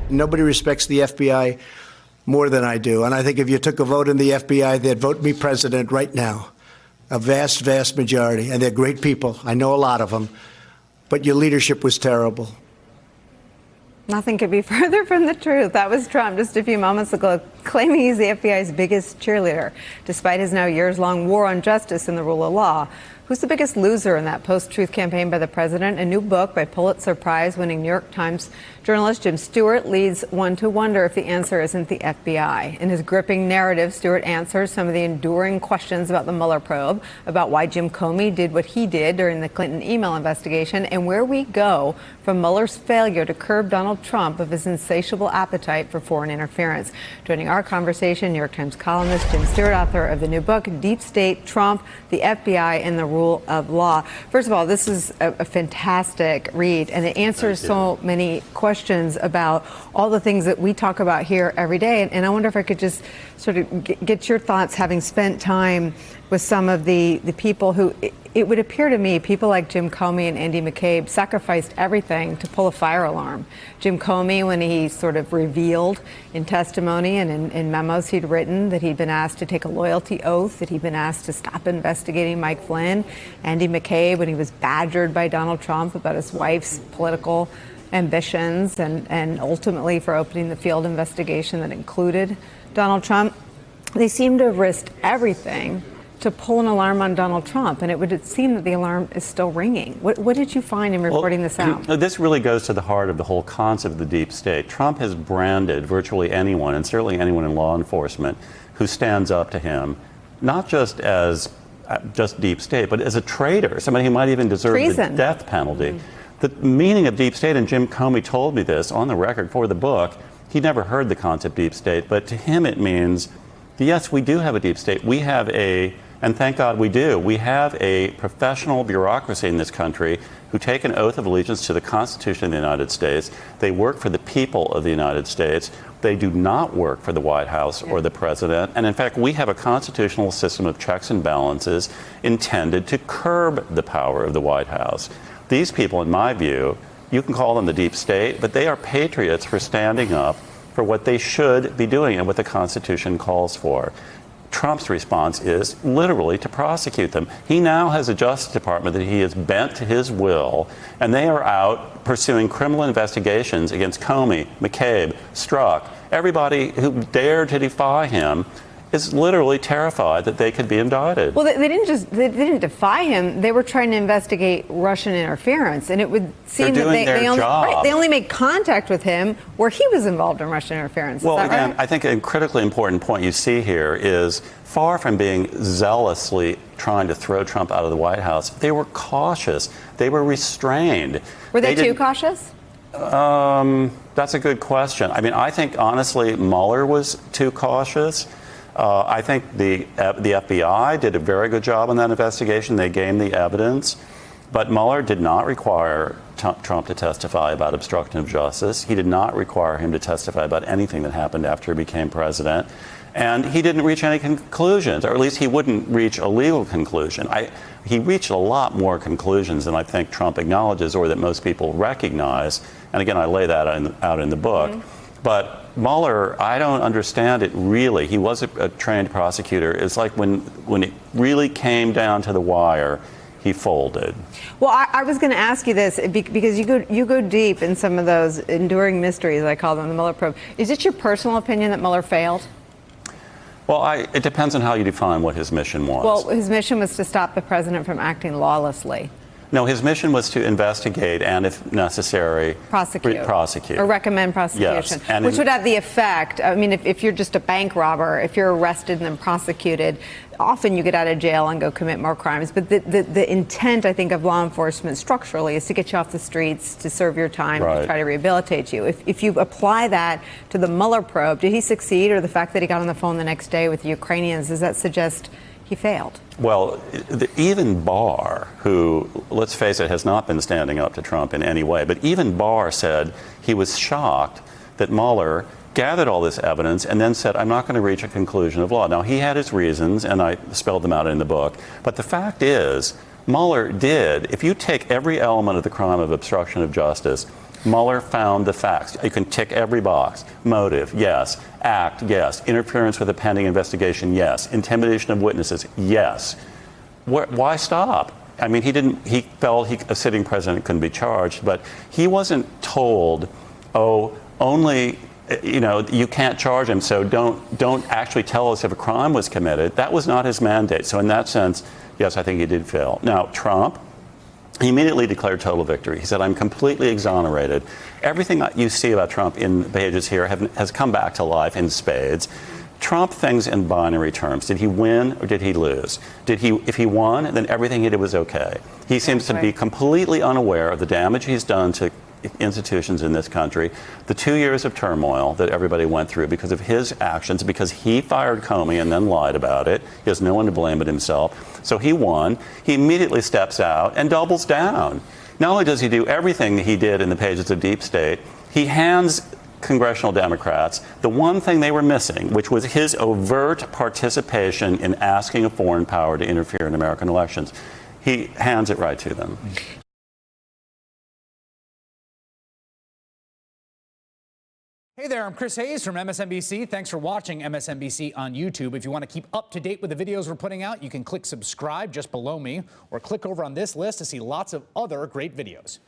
Nobody respects the FBI more than I do. And I think if you took a vote in the FBI, they'd vote me president right now. A vast, vast majority. And they're great people. I know a lot of them. But your leadership was terrible. Nothing could be further from the truth. That was Trump just a few moments ago, claiming he's the FBI's biggest cheerleader, despite his now years-long war on justice and the rule of law. Who's the biggest loser in that post-truth campaign by the president? A new book by Pulitzer Prize-winning New York Times journalist Jim Stewart leads one to wonder if the answer isn't the FBI. In his gripping narrative, Stewart answers some of the enduring questions about the Mueller probe, about why Jim Comey did what he did during the Clinton email investigation, and where we go from Mueller's failure to curb Donald Trump of his insatiable appetite for foreign interference. Joining our conversation, New York Times columnist Jim Stewart, author of the new book, Deep State, Trump, the FBI, and the Rule of Law. First of all, this is a fantastic read, and it answers so many questions about all the things that we talk about here every day. And I wonder if I could just sort of get your thoughts, having spent time with some of the people who, it would appear to me, people like Jim Comey and Andy McCabe sacrificed everything to pull a fire alarm. Jim Comey, when he sort of revealed in testimony and in memos he'd written that he'd been asked to take a loyalty oath, that he'd been asked to stop investigating Mike Flynn. Andy McCabe, when he was badgered by Donald Trump about his wife's political ambitions and ultimately for opening the field investigation that included Donald Trump. They seem to have risked everything to pull an alarm on Donald Trump, and it would seem that the alarm is still ringing. What did you find in reporting this out? This really goes to the heart of the whole concept of the deep state. Trump has branded virtually anyone, and certainly anyone in law enforcement, who stands up to him, not just as just deep state, but as a traitor, somebody who might even deserve the death penalty. Mm-hmm. The meaning of deep state, and Jim Comey told me this on the record for the book, he never heard the concept deep state, but to him it means, yes, we do have a deep state. We have and thank God we do, we have a professional bureaucracy in this country who take an oath of allegiance to the Constitution of the United States. They work for the people of the United States. They do not work for the White House or the president. And in fact, we have a constitutional system of checks and balances intended to curb the power of the White House. These people, in my view, you can call them the deep state, but they are patriots for standing up for what they should be doing and what the Constitution calls for. Trump's response is literally to prosecute them. He now has a Justice Department that he has bent to his will, and they are out pursuing criminal investigations against Comey, McCabe, Strzok. Everybody who dared to defy him is literally terrified that they could be indicted. Well, they didn't defy him. They were trying to investigate Russian interference, and it would seem that they only made contact with him where he was involved in Russian interference. Well, again, right? I think a critically important point you see here is far from being zealously trying to throw Trump out of the White House, they were cautious. They were restrained. Were they too cautious? That's a good question. I mean, I think, honestly, Mueller was too cautious. I think the FBI did a very good job on that investigation. They gained the evidence. But Mueller did not require Trump to testify about obstruction of justice. He did not require him to testify about anything that happened after he became president. And he didn't reach any conclusions, or at least he wouldn't reach a legal conclusion. He reached a lot more conclusions than I think Trump acknowledges or that most people recognize. And again, I lay that out in the book. Mm-hmm. But Mueller, I don't understand it really. He was a trained prosecutor. It's like when it really came down to the wire, he folded. Well, I was going to ask you this because you go deep in some of those enduring mysteries, I call them, the Mueller probe. Is it your personal opinion that Mueller failed? Well, it depends on how you define what his mission was. Well, his mission was to stop the president from acting lawlessly. No, his mission was to investigate and, if necessary, prosecute. Or recommend prosecution. Yes. Which would have the effect, I mean, if you're just a bank robber, if you're arrested and then prosecuted, often you get out of jail and go commit more crimes. But the intent, I think, of law enforcement structurally is to get you off the streets, to serve your time, to try to rehabilitate you. If you apply that to the Mueller probe, did he succeed? Or the fact that he got on the phone the next day with the Ukrainians, does that suggest he failed? Well, even Barr, who, let's face it, has not been standing up to Trump in any way, but even Barr said he was shocked that Mueller gathered all this evidence and then said, I'm not going to reach a conclusion of law. Now, he had his reasons, and I spelled them out in the book, but the fact is, Mueller did, if you take every element of the crime of obstruction of justice Mueller found the facts. You can tick every box. Motive, yes. Act, yes. Interference with a pending investigation, yes. Intimidation of witnesses, yes. Why stop? I mean, he felt a sitting president couldn't be charged, but he wasn't told, oh, only, you can't charge him, so don't actually tell us if a crime was committed. That was not his mandate. So in that sense, yes, I think he did fail. Now, Trump, he immediately declared total victory. He said, I'm completely exonerated. Everything that you see about Trump in the pages here has come back to life in spades. Trump thinks in binary terms. Did he win or did he lose? If he won, then everything he did was okay. He seems to be completely unaware of the damage he's done to institutions in this country, the 2 years of turmoil that everybody went through because of his actions, because he fired Comey and then lied about it. He has no one to blame but himself. So he won. He immediately steps out and doubles down. Not only does he do everything he did in the pages of Deep State, he hands congressional Democrats the one thing they were missing, which was his overt participation in asking a foreign power to interfere in American elections. He hands it right to them. Hey there, I'm Chris Hayes from MSNBC. Thanks for watching MSNBC on YouTube. If you want to keep up to date with the videos we're putting out, you can click subscribe just below me or click over on this list to see lots of other great videos.